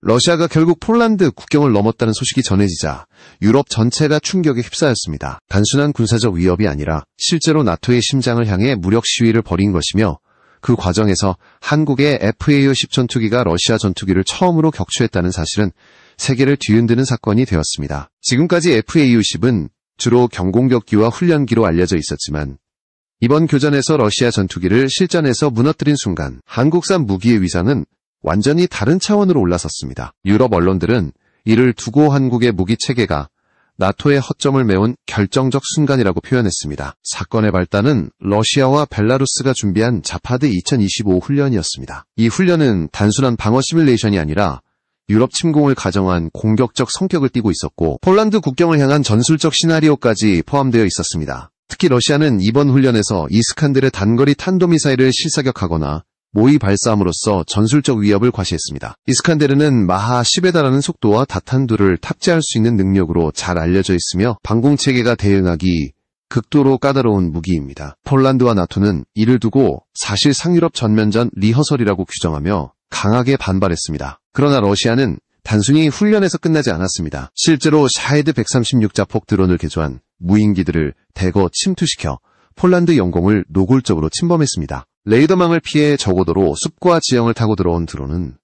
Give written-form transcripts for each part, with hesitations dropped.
러시아가 결국 폴란드 국경을 넘었다는 소식이 전해지자 유럽 전체가 충격에 휩싸였습니다. 단순한 군사적 위협이 아니라 실제로 나토의 심장을 향해 무력 시위를 벌인 것이며 그 과정에서 한국의 FA-50 전투기가 러시아 전투기를 처음으로 격추했다는 사실은 세계를 뒤흔드는 사건이 되었습니다. 지금까지 FA-50은 주로 경공격기와 훈련기로 알려져 있었지만 이번 교전에서 러시아 전투기를 실전에서 무너뜨린 순간 한국산 무기의 위상은 완전히 다른 차원으로 올라섰습니다. 유럽 언론들은 이를 두고 한국의 무기 체계가 나토의 허점을 메운 결정적 순간이라고 표현했습니다. 사건의 발단은 러시아와 벨라루스가 준비한 자파드 2025 훈련이었습니다. 이 훈련은 단순한 방어 시뮬레이션이 아니라 유럽 침공을 가정한 공격적 성격을 띠고 있었고 폴란드 국경을 향한 전술적 시나리오까지 포함되어 있었습니다. 특히 러시아는 이번 훈련에서 이스칸데르 단거리 탄도미사일을 실사격하거나 모의 발사함으로써 전술적 위협을 과시했습니다. 이스칸데르는 마하 10에 달하는 속도와 다탄두를 탑재할 수 있는 능력으로 잘 알려져 있으며 방공체계가 대응하기 극도로 까다로운 무기입니다. 폴란드와 나토는 이를 두고 사실 상유럽 전면전 리허설이라고 규정하며 강하게 반발했습니다. 그러나 러시아는 단순히 훈련에서 끝나지 않았습니다. 실제로 샤헤드 136자폭 드론을 개조한 무인기들을 대거 침투시켜 폴란드 영공을 노골적으로 침범했습니다. 레이더망을 피해 저고도로 숲과 지형을 타고 들어온 드론은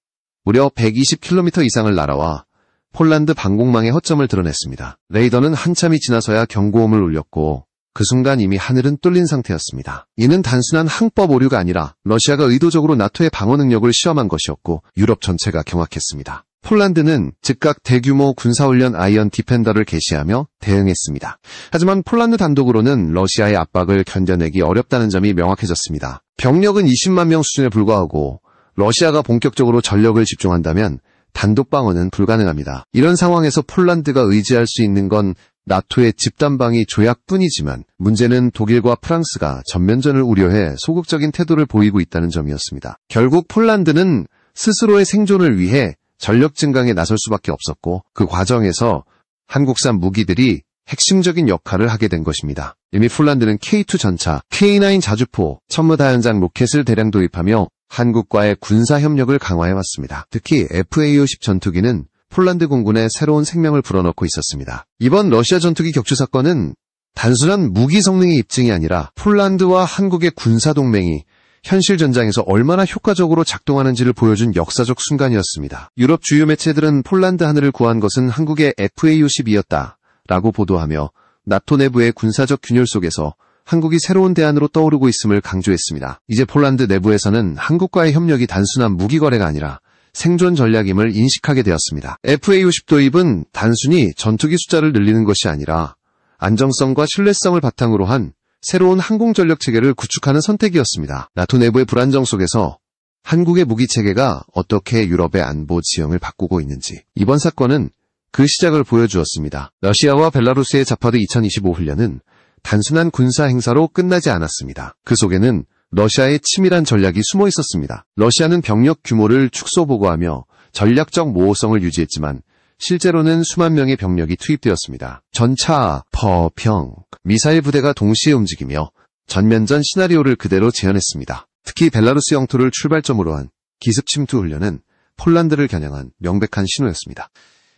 무려 120km 이상을 날아와 폴란드 방공망의 허점을 드러냈습니다. 레이더는 한참이 지나서야 경고음을 울렸고 그 순간 이미 하늘은 뚫린 상태였습니다. 이는 단순한 항법 오류가 아니라 러시아가 의도적으로 나토의 방어 능력을 시험한 것이었고 유럽 전체가 경악했습니다. 폴란드는 즉각 대규모 군사훈련 아이언 디펜더를 개시하며 대응했습니다. 하지만 폴란드 단독으로는 러시아의 압박을 견뎌내기 어렵다는 점이 명확해졌습니다. 병력은 20만 명 수준에 불과하고 러시아가 본격적으로 전력을 집중한다면 단독 방어는 불가능합니다. 이런 상황에서 폴란드가 의지할 수 있는 건 나토의 집단방위 조약뿐이지만 문제는 독일과 프랑스가 전면전을 우려해 소극적인 태도를 보이고 있다는 점이었습니다. 결국 폴란드는 스스로의 생존을 위해 전력 증강에 나설 수밖에 없었고 그 과정에서 한국산 무기들이 핵심적인 역할을 하게 된 것입니다. 이미 폴란드는 K2 전차, K9 자주포, 천무다연장 로켓을 대량 도입하며 한국과의 군사협력을 강화해왔습니다. 특히 FA-50 전투기는 폴란드 공군에 새로운 생명을 불어넣고 있었습니다. 이번 러시아 전투기 격추 사건은 단순한 무기 성능의 입증이 아니라 폴란드와 한국의 군사동맹이 현실 전장에서 얼마나 효과적으로 작동하는지를 보여준 역사적 순간이었습니다. 유럽 주요 매체들은 폴란드 하늘을 구한 것은 한국의 FA-50이었다 라고 보도하며 나토 내부의 군사적 균열 속에서 한국이 새로운 대안으로 떠오르고 있음을 강조했습니다. 이제 폴란드 내부에서는 한국과의 협력이 단순한 무기 거래가 아니라 생존 전략임을 인식하게 되었습니다. FA-50 도입은 단순히 전투기 숫자를 늘리는 것이 아니라 안정성과 신뢰성을 바탕으로 한 새로운 항공전력 체계를 구축하는 선택이었습니다. 나토 내부의 불안정 속에서 한국의 무기체계가 어떻게 유럽의 안보 지형을 바꾸고 있는지 이번 사건은 그 시작을 보여주었습니다. 러시아와 벨라루스의 자파드 2025 훈련은 단순한 군사 행사로 끝나지 않았습니다. 그 속에는 러시아의 치밀한 전략이 숨어 있었습니다. 러시아는 병력 규모를 축소 보고하며 전략적 모호성을 유지했지만 실제로는 수만 명의 병력이 투입되었습니다. 전차, 퍼평, 미사일 부대가 동시에 움직이며 전면전 시나리오를 그대로 재현했습니다. 특히 벨라루스 영토를 출발점으로 한 기습 침투 훈련은 폴란드를 겨냥한 명백한 신호였습니다.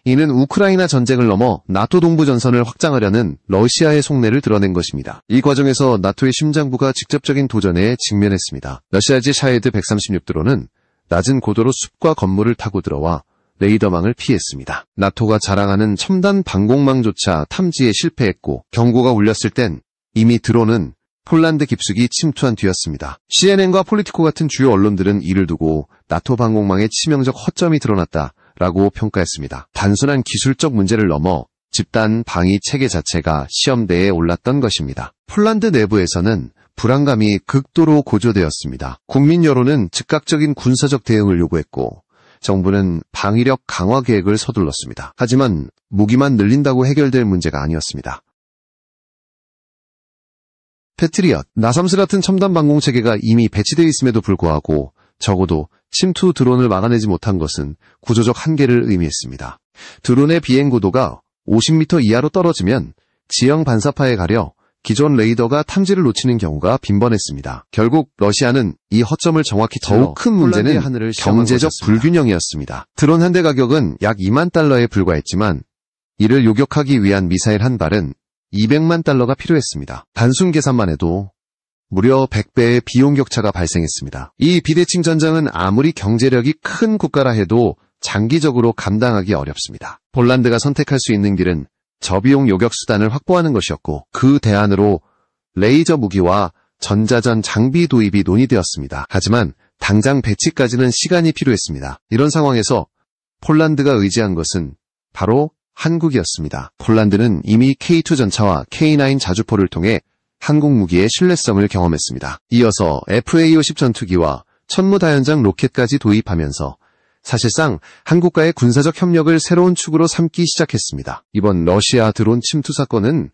이는 우크라이나 전쟁을 넘어 나토 동부 전선을 확장하려는 러시아의 속내를 드러낸 것입니다. 이 과정에서 나토의 심장부가 직접적인 도전에 직면했습니다. 러시아제 샤헤드 136 드론은 낮은 고도로 숲과 건물을 타고 들어와 레이더망을 피했습니다. 나토가 자랑하는 첨단 방공망조차 탐지에 실패했고 경고가 울렸을 땐 이미 드론은 폴란드 깊숙이 침투한 뒤였습니다. CNN과 폴리티코 같은 주요 언론들은 이를 두고 나토 방공망의 치명적 허점이 드러났다라고 평가했습니다. 단순한 기술적 문제를 넘어 집단 방위 체계 자체가 시험대에 올랐던 것입니다. 폴란드 내부에서는 불안감이 극도로 고조되었습니다. 국민 여론은 즉각적인 군사적 대응을 요구했고 정부는 방위력 강화 계획을 서둘렀습니다. 하지만 무기만 늘린다고 해결될 문제가 아니었습니다. 패트리엇, 나삼스 같은 첨단 방공체계가 이미 배치되어 있음에도 불구하고 적어도 침투 드론을 막아내지 못한 것은 구조적 한계를 의미했습니다. 드론의 비행 고도가 50m 이하로 떨어지면 지형 반사파에 가려 기존 레이더가 탐지를 놓치는 경우가 빈번했습니다. 결국 러시아는 이 허점을 정확히 더욱 큰 문제는 경제적 불균형이었습니다. 드론 한 대 가격은 약 2만 달러에 불과했지만 이를 요격하기 위한 미사일 한 발은 200만 달러가 필요했습니다. 단순 계산만 해도 무려 100배의 비용 격차가 발생했습니다. 이 비대칭 전장은 아무리 경제력이 큰 국가라 해도 장기적으로 감당하기 어렵습니다. 폴란드가 선택할 수 있는 길은 저비용 요격 수단을 확보하는 것이었고 그 대안으로 레이저 무기와 전자전 장비 도입이 논의되었습니다. 하지만 당장 배치까지는 시간이 필요했습니다. 이런 상황에서 폴란드가 의지한 것은 바로 한국이었습니다. 폴란드는 이미 K2 전차와 K9 자주포를 통해 한국 무기의 신뢰성을 경험했습니다. 이어서 FA-50 전투기와 천무다연장 로켓까지 도입하면서 사실상 한국과의 군사적 협력을 새로운 축으로 삼기 시작했습니다. 이번 러시아 드론 침투 사건은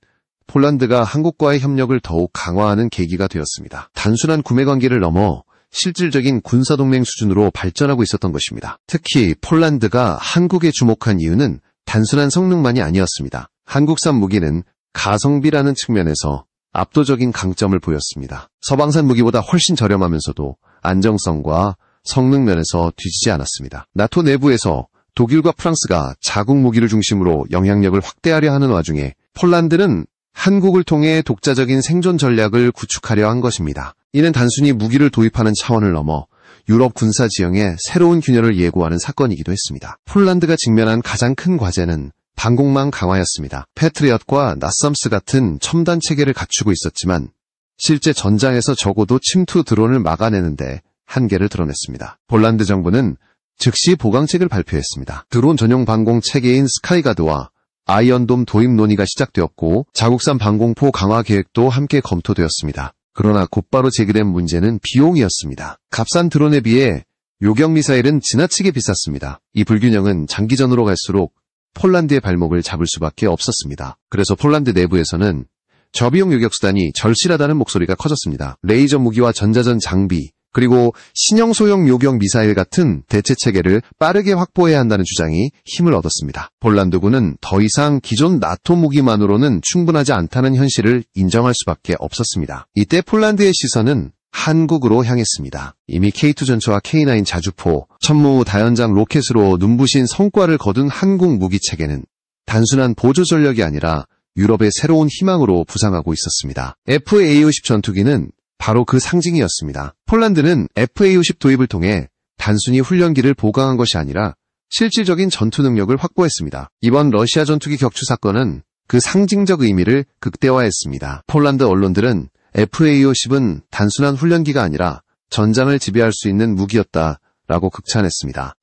폴란드가 한국과의 협력을 더욱 강화하는 계기가 되었습니다. 단순한 구매 관계를 넘어 실질적인 군사동맹 수준으로 발전하고 있었던 것입니다. 특히 폴란드가 한국에 주목한 이유는 단순한 성능만이 아니었습니다. 한국산 무기는 가성비라는 측면에서 압도적인 강점을 보였습니다. 서방산 무기보다 훨씬 저렴하면서도 안정성과 성능 면에서 뒤지지 않았습니다. 나토 내부에서 독일과 프랑스가 자국 무기를 중심으로 영향력을 확대하려 하는 와중에 폴란드는 한국을 통해 독자적인 생존 전략을 구축하려 한 것입니다. 이는 단순히 무기를 도입하는 차원을 넘어 유럽 군사 지형의 새로운 균열을 예고하는 사건이기도 했습니다. 폴란드가 직면한 가장 큰 과제는 방공망 강화였습니다. 패트리엇과 나썸스 같은 첨단 체계를 갖추고 있었지만 실제 전장에서 적어도 침투 드론을 막아내는데 한계를 드러냈습니다. 폴란드 정부는 즉시 보강책을 발표했습니다. 드론 전용 방공 체계인 스카이가드와 아이언돔 도입 논의가 시작되었고 자국산 방공포 강화 계획도 함께 검토되었습니다. 그러나 곧바로 제기된 문제는 비용이었습니다. 값싼 드론에 비해 요격 미사일은 지나치게 비쌌습니다. 이 불균형은 장기전으로 갈수록 폴란드의 발목을 잡을 수밖에 없었습니다. 그래서 폴란드 내부에서는 저비용 요격 수단이 절실하다는 목소리가 커졌습니다. 레이저 무기와 전자전 장비, 그리고 신형 소형 요격 미사일 같은 대체 체계를 빠르게 확보해야 한다는 주장이 힘을 얻었습니다. 폴란드군은 더 이상 기존 나토 무기만으로는 충분하지 않다는 현실을 인정할 수밖에 없었습니다. 이때 폴란드의 시선은 한국으로 향했습니다. 이미 K2 전차와 K9 자주포, 천무 다연장 로켓으로 눈부신 성과를 거둔 한국 무기 체계는 단순한 보조 전력이 아니라 유럽의 새로운 희망으로 부상하고 있었습니다. FA-50 전투기는 바로 그 상징이었습니다. 폴란드는 FA-50 도입을 통해 단순히 훈련기를 보강한 것이 아니라 실질적인 전투 능력을 확보했습니다. 이번 러시아 전투기 격추 사건은 그 상징적 의미를 극대화했습니다. 폴란드 언론들은 FA-50은 단순한 훈련기가 아니라 전장을 지배할 수 있는 무기였다라고 극찬했습니다.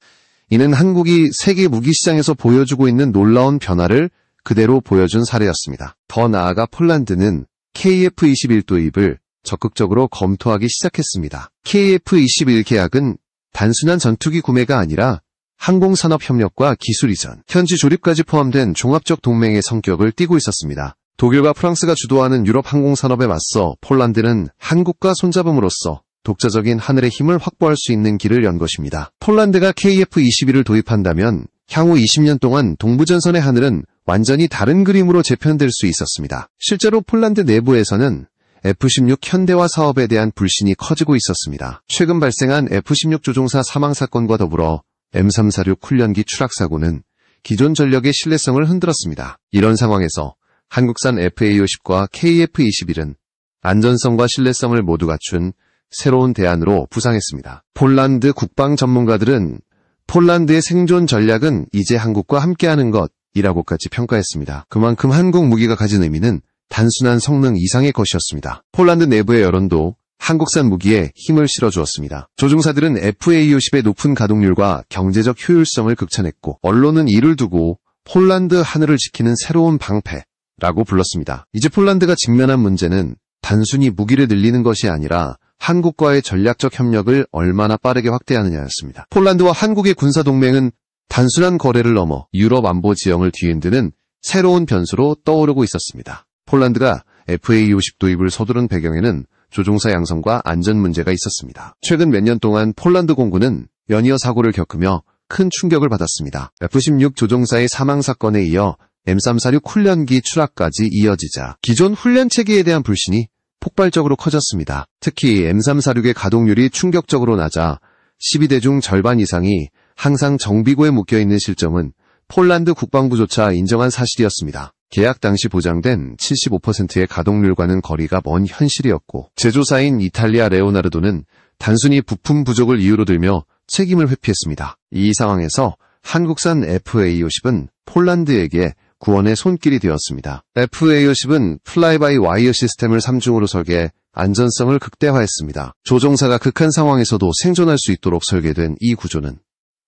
이는 한국이 세계 무기 시장에서 보여주고 있는 놀라운 변화를 그대로 보여준 사례였습니다. 더 나아가 폴란드는 KF-21 도입을 적극적으로 검토하기 시작했습니다. KF-21 계약은 단순한 전투기 구매가 아니라 항공산업협력과 기술 이전, 현지 조립까지 포함된 종합적 동맹의 성격을 띠고 있었습니다. 독일과 프랑스가 주도하는 유럽 항공산업에 맞서 폴란드는 한국과 손잡음으로써 독자적인 하늘의 힘을 확보할 수 있는 길을 연 것입니다. 폴란드가 KF-21을 도입한다면 향후 20년 동안 동부전선의 하늘은 완전히 다른 그림으로 재편될 수 있었습니다. 실제로 폴란드 내부에서는 F-16 현대화 사업에 대한 불신이 커지고 있었습니다. 최근 발생한 F-16 조종사 사망 사건과 더불어 M346 훈련기 추락 사고는 기존 전력의 신뢰성을 흔들었습니다. 이런 상황에서 한국산 FA-50과 KF-21은 안전성과 신뢰성을 모두 갖춘 새로운 대안으로 부상했습니다. 폴란드 국방 전문가들은 폴란드의 생존 전략은 이제 한국과 함께하는 것이라고까지 평가했습니다. 그만큼 한국 무기가 가진 의미는 단순한 성능 이상의 것이었습니다. 폴란드 내부의 여론도 한국산 무기에 힘을 실어주었습니다. 조종사들은 FA-50의 높은 가동률과 경제적 효율성을 극찬했고 언론은 이를 두고 폴란드 하늘을 지키는 새로운 방패라고 불렀습니다. 이제 폴란드가 직면한 문제는 단순히 무기를 늘리는 것이 아니라 한국과의 전략적 협력을 얼마나 빠르게 확대하느냐였습니다. 폴란드와 한국의 군사동맹은 단순한 거래를 넘어 유럽 안보 지형을 뒤흔드는 새로운 변수로 떠오르고 있었습니다. 폴란드가 FA-50 도입을 서두른 배경에는 조종사 양성과 안전 문제가 있었습니다. 최근 몇 년 동안 폴란드 공군은 연이어 사고를 겪으며 큰 충격을 받았습니다. F-16 조종사의 사망 사건에 이어 M346 훈련기 추락까지 이어지자 기존 훈련 체계에 대한 불신이 폭발적으로 커졌습니다. 특히 M346의 가동률이 충격적으로 낮아 12대 중 절반 이상이 항상 정비고에 묶여있는 실정은 폴란드 국방부조차 인정한 사실이었습니다. 계약 당시 보장된 75%의 가동률과는 거리가 먼 현실이었고 제조사인 이탈리아 레오나르도는 단순히 부품 부족을 이유로 들며 책임을 회피했습니다. 이 상황에서 한국산 FA-50은 폴란드에게 구원의 손길이 되었습니다. FA-50은 플라이바이-와이어 시스템을 3중으로 설계해 안전성을 극대화했습니다. 조종사가 극한 상황에서도 생존할 수 있도록 설계된 이 구조는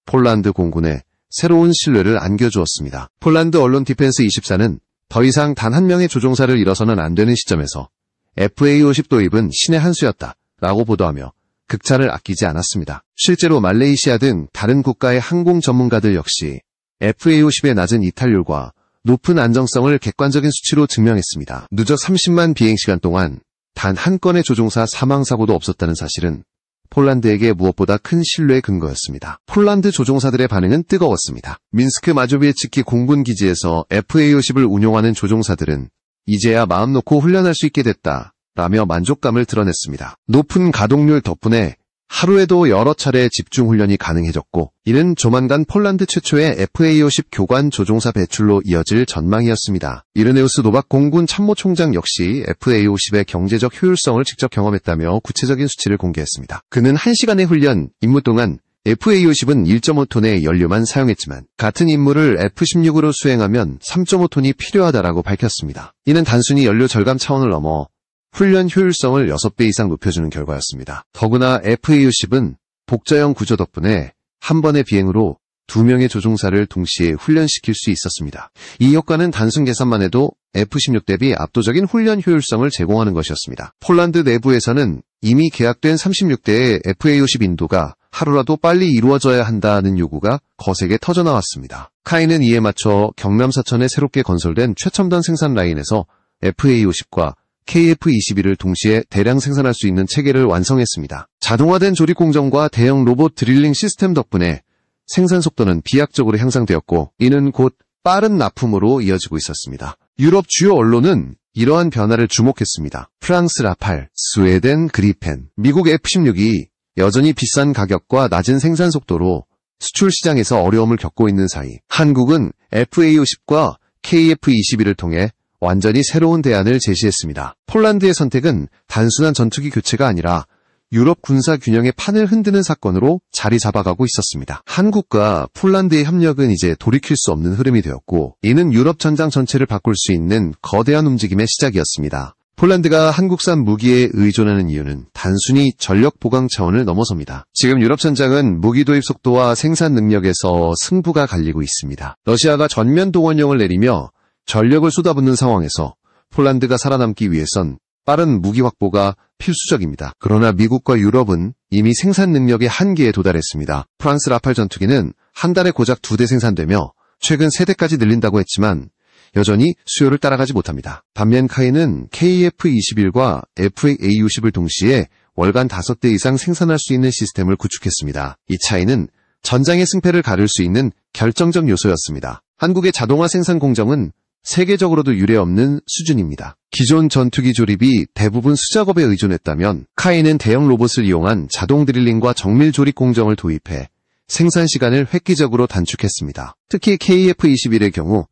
폴란드 공군에 새로운 신뢰를 안겨주었습니다. 폴란드 언론 디펜스24는 더 이상 단 한 명의 조종사를 잃어서는 안 되는 시점에서 FA-50 도입은 신의 한 수였다 라고 보도하며 극찬을 아끼지 않았습니다. 실제로 말레이시아 등 다른 국가의 항공 전문가들 역시 FA-50의 낮은 이탈률과 높은 안정성을 객관적인 수치로 증명했습니다. 누적 30만 비행시간 동안 단 한 건의 조종사 사망사고도 없었다는 사실은 폴란드에게 무엇보다 큰 신뢰의 근거였습니다. 폴란드 조종사들의 반응은 뜨거웠습니다. 민스크 마조비에츠키 공군기지에서 FA-50을 운용하는 조종사들은 이제야 마음 놓고 훈련할 수 있게 됐다 라며 만족감을 드러냈습니다. 높은 가동률 덕분에 하루에도 여러 차례 집중 훈련이 가능해졌고 이는 조만간 폴란드 최초의 FA-50 교관 조종사 배출로 이어질 전망이었습니다. 이르네우스 노박 공군 참모총장 역시 FA-50의 경제적 효율성을 직접 경험했다며 구체적인 수치를 공개했습니다. 그는 1시간의 훈련 임무 동안 FA-50은 1.5톤의 연료만 사용했지만 같은 임무를 F-16으로 수행하면 3.5톤이 필요하다라고 밝혔습니다. 이는 단순히 연료 절감 차원을 넘어 훈련 효율성을 6배 이상 높여주는 결과였습니다. 더구나 FA-50은 복자형 구조 덕분에 한 번의 비행으로 2명의 조종사를 동시에 훈련시킬 수 있었습니다. 이 효과는 단순 계산만 해도 F-16 대비 압도적인 훈련 효율성을 제공하는 것이었습니다. 폴란드 내부에서는 이미 계약된 36대의 FA-50 인도가 하루라도 빨리 이루어져야 한다는 요구가 거세게 터져나왔습니다. 카이는 이에 맞춰 경남 사천에 새롭게 건설된 최첨단 생산 라인에서 FA-50과 KF-21을 동시에 대량 생산할 수 있는 체계를 완성했습니다. 자동화된 조립 공정과 대형 로봇 드릴링 시스템 덕분에 생산 속도는 비약적으로 향상되었고 이는 곧 빠른 납품으로 이어지고 있었습니다. 유럽 주요 언론은 이러한 변화를 주목했습니다. 프랑스 라팔, 스웨덴 그리펜, 미국 F-16이 여전히 비싼 가격과 낮은 생산 속도로 수출 시장에서 어려움을 겪고 있는 사이 한국은 FA-50과 KF-21을 통해 완전히 새로운 대안을 제시했습니다. 폴란드의 선택은 단순한 전투기 교체가 아니라 유럽 군사 균형의 판을 흔드는 사건으로 자리 잡아가고 있었습니다. 한국과 폴란드의 협력은 이제 돌이킬 수 없는 흐름이 되었고 이는 유럽 전장 전체를 바꿀 수 있는 거대한 움직임의 시작이었습니다. 폴란드가 한국산 무기에 의존하는 이유는 단순히 전력 보강 차원을 넘어섭니다. 지금 유럽 전장은 무기 도입 속도와 생산 능력에서 승부가 갈리고 있습니다. 러시아가 전면 동원령을 내리며 전력을 쏟아붓는 상황에서 폴란드가 살아남기 위해선 빠른 무기 확보가 필수적입니다. 그러나 미국과 유럽은 이미 생산 능력의 한계에 도달했습니다. 프랑스 라팔 전투기는 한 달에 고작 2대 생산되며 최근 3대까지 늘린다고 했지만 여전히 수요를 따라가지 못합니다. 반면 카이는 KF-21과 FA-50을 동시에 월간 5대 이상 생산할 수 있는 시스템을 구축했습니다. 이 차이는 전장의 승패를 가를 수 있는 결정적 요소였습니다. 한국의 자동화 생산 공정은 세계적으로도 유례없는 수준입니다. 기존 전투기 조립이 대부분 수작업에 의존했다면 카이는 대형 로봇을 이용한 자동 드릴링과 정밀 조립 공정을 도입해 생산 시간을 획기적으로 단축했습니다. 특히 KF-21의 경우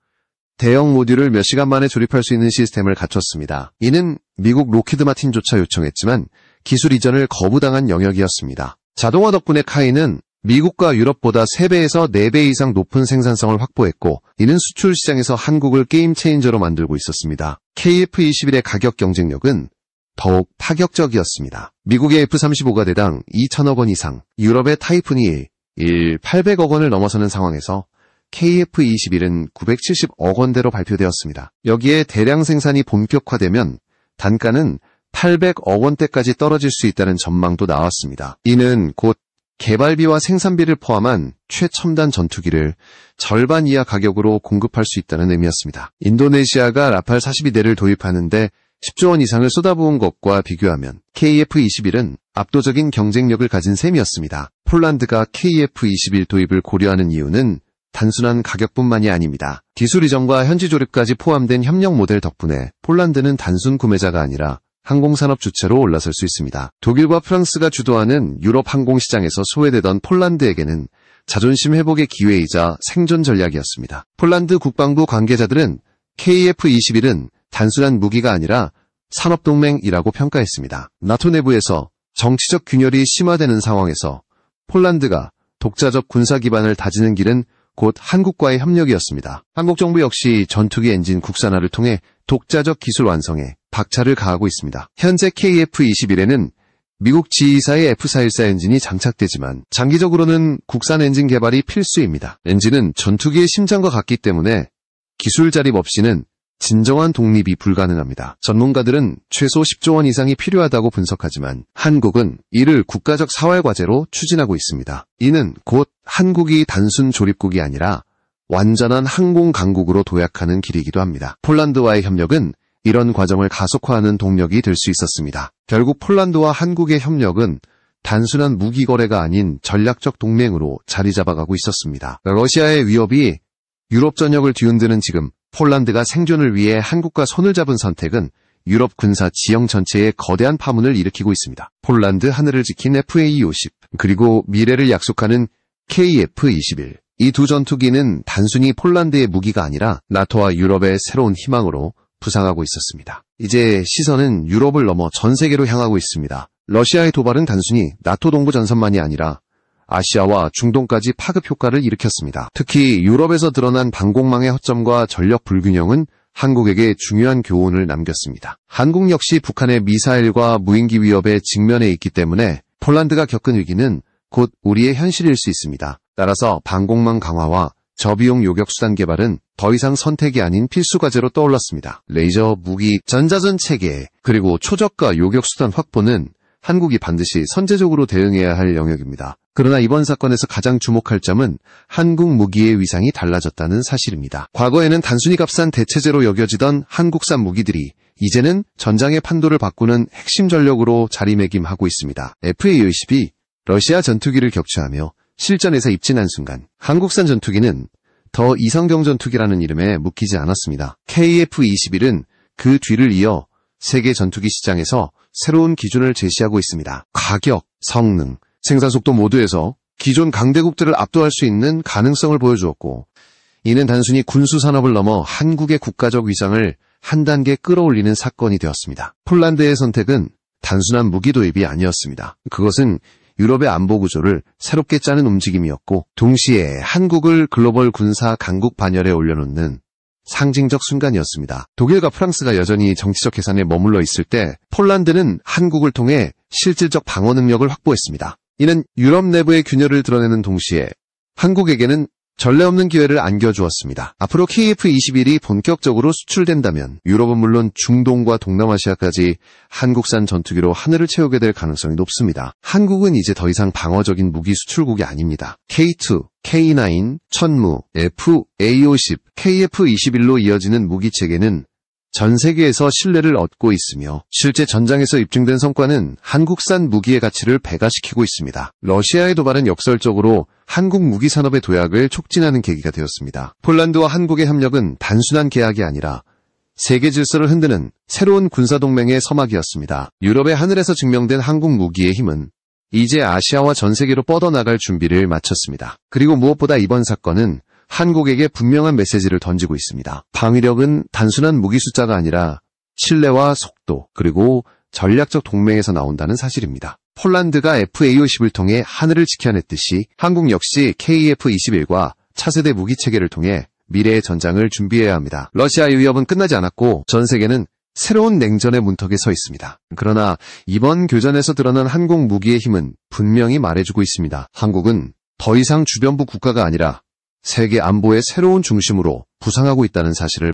대형 모듈을 몇 시간 만에 조립할 수 있는 시스템을 갖췄습니다. 이는 미국 로키드 마틴조차 요청했지만 기술 이전을 거부당한 영역이었습니다. 자동화 덕분에 카이는 미국과 유럽보다 3배에서 4배 이상 높은 생산성을 확보했고 이는 수출 시장에서 한국을 게임 체인저로 만들고 있었습니다. KF-21의 가격 경쟁력은 더욱 파격적이었습니다. 미국의 F-35가 대당 2천억 원 이상, 유럽의 타이푼이 800억 원을 넘어서는 상황에서 KF-21은 970억 원대로 발표되었습니다. 여기에 대량 생산이 본격화되면 단가는 800억 원대까지 떨어질 수 있다는 전망도 나왔습니다. 이는 곧 개발비와 생산비를 포함한 최첨단 전투기를 절반 이하 가격으로 공급할 수 있다는 의미였습니다. 인도네시아가 라팔 42대를 도입하는데 10조 원 이상을 쏟아부은 것과 비교하면 KF-21은 압도적인 경쟁력을 가진 셈이었습니다. 폴란드가 KF-21 도입을 고려하는 이유는 단순한 가격뿐만이 아닙니다. 기술 이전과 현지 조립까지 포함된 협력 모델 덕분에 폴란드는 단순 구매자가 아니라 항공산업 주체로 올라설 수 있습니다. 독일과 프랑스가 주도하는 유럽 항공시장에서 소외되던 폴란드에게는 자존심 회복의 기회이자 생존 전략이었습니다. 폴란드 국방부 관계자들은 KF-21은 단순한 무기가 아니라 산업동맹이라고 평가했습니다. 나토 내부에서 정치적 균열이 심화되는 상황에서 폴란드가 독자적 군사 기반을 다지는 길은 곧 한국과의 협력이었습니다. 한국 정부 역시 전투기 엔진 국산화를 통해 독자적 기술 완성에 박차를 가하고 있습니다. 현재 KF-21에는 미국 지휘사의 F414 엔진이 장착되지만 장기적으로는 국산 엔진 개발이 필수입니다. 엔진은 전투기의 심장과 같기 때문에 기술 자립 없이는 진정한 독립이 불가능합니다. 전문가들은 최소 10조 원 이상이 필요하다고 분석하지만 한국은 이를 국가적 사활과제로 추진하고 있습니다. 이는 곧 한국이 단순 조립국이 아니라 완전한 항공 강국으로 도약하는 길이기도 합니다. 폴란드와의 협력은 이런 과정을 가속화하는 동력이 될 수 있었습니다. 결국 폴란드와 한국의 협력은 단순한 무기 거래가 아닌 전략적 동맹으로 자리 잡아가고 있었습니다. 러시아의 위협이 유럽 전역을 뒤흔드는 지금 폴란드가 생존을 위해 한국과 손을 잡은 선택은 유럽 군사 지형 전체에 거대한 파문을 일으키고 있습니다. 폴란드 하늘을 지킨 FA-50 그리고 미래를 약속하는 KF-21 이 두 전투기는 단순히 폴란드의 무기가 아니라 나토와 유럽의 새로운 희망으로 부상하고 있었습니다. 이제 시선은 유럽을 넘어 전 세계로 향하고 있습니다. 러시아의 도발은 단순히 나토 동부 전선만이 아니라 아시아와 중동까지 파급 효과를 일으켰습니다. 특히 유럽에서 드러난 방공망의 허점과 전력 불균형은 한국에게 중요한 교훈을 남겼습니다. 한국 역시 북한의 미사일과 무인기 위협에 직면해 있기 때문에 폴란드가 겪은 위기는 곧 우리의 현실일 수 있습니다. 따라서 방공망 강화와 저비용 요격수단 개발은 더 이상 선택이 아닌 필수 과제로 떠올랐습니다. 레이저, 무기, 전자전 체계, 그리고 초저가 요격수단 확보는 한국이 반드시 선제적으로 대응해야 할 영역입니다. 그러나 이번 사건에서 가장 주목할 점은 한국 무기의 위상이 달라졌다는 사실입니다. 과거에는 단순히 값싼 대체제로 여겨지던 한국산 무기들이 이제는 전장의 판도를 바꾸는 핵심 전력으로 자리매김하고 있습니다. FA-50이 러시아 전투기를 격추하며 실전에서 입진한 순간 한국산 전투기는 더 이성경 전투기라는 이름에 묶이지 않았습니다. KF-21은 그 뒤를 이어 세계 전투기 시장에서 새로운 기준을 제시하고 있습니다. 가격, 성능, 생산 속도 모두에서 기존 강대국들을 압도할 수 있는 가능성을 보여주었고 이는 단순히 군수 산업을 넘어 한국의 국가적 위상을 한 단계 끌어올리는 사건이 되었습니다. 폴란드의 선택은 단순한 무기 도입이 아니었습니다. 그것은 유럽의 안보 구조를 새롭게 짜는 움직임이었고 동시에 한국을 글로벌 군사 강국 반열에 올려놓는 상징적 순간이었습니다. 독일과 프랑스가 여전히 정치적 계산에 머물러 있을 때 폴란드는 한국을 통해 실질적 방어 능력을 확보했습니다. 이는 유럽 내부의 균열을 드러내는 동시에 한국에게는 전례 없는 기회를 안겨주었습니다. 앞으로 KF-21이 본격적으로 수출된다면 유럽은 물론 중동과 동남아시아까지 한국산 전투기로 하늘을 채우게 될 가능성이 높습니다. 한국은 이제 더 이상 방어적인 무기 수출국이 아닙니다. K2, K9, 천무, FA-50, KF-21로 이어지는 무기체계는 전 세계에서 신뢰를 얻고 있으며 실제 전장에서 입증된 성과는 한국산 무기의 가치를 배가시키고 있습니다. 러시아의 도발은 역설적으로 한국 무기 산업의 도약을 촉진하는 계기가 되었습니다. 폴란드와 한국의 협력은 단순한 계약이 아니라 세계 질서를 흔드는 새로운 군사동맹의 서막이었습니다. 유럽의 하늘에서 증명된 한국 무기의 힘은 이제 아시아와 전 세계로 뻗어나갈 준비를 마쳤습니다. 그리고 무엇보다 이번 사건은 한국에게 분명한 메시지를 던지고 있습니다. 방위력은 단순한 무기 숫자가 아니라 신뢰와 속도 그리고 전략적 동맹에서 나온다는 사실입니다. 폴란드가 FA-50을 통해 하늘을 지켜냈듯이 한국 역시 KF-21과 차세대 무기체계를 통해 미래의 전장을 준비해야 합니다. 러시아의 위협은 끝나지 않았고 전 세계는 새로운 냉전의 문턱에 서 있습니다. 그러나 이번 교전에서 드러난 한국 무기의 힘은 분명히 말해주고 있습니다. 한국은 더 이상 주변부 국가가 아니라 세계 안보의 새로운 중심으로 부상하고 있다는 사실을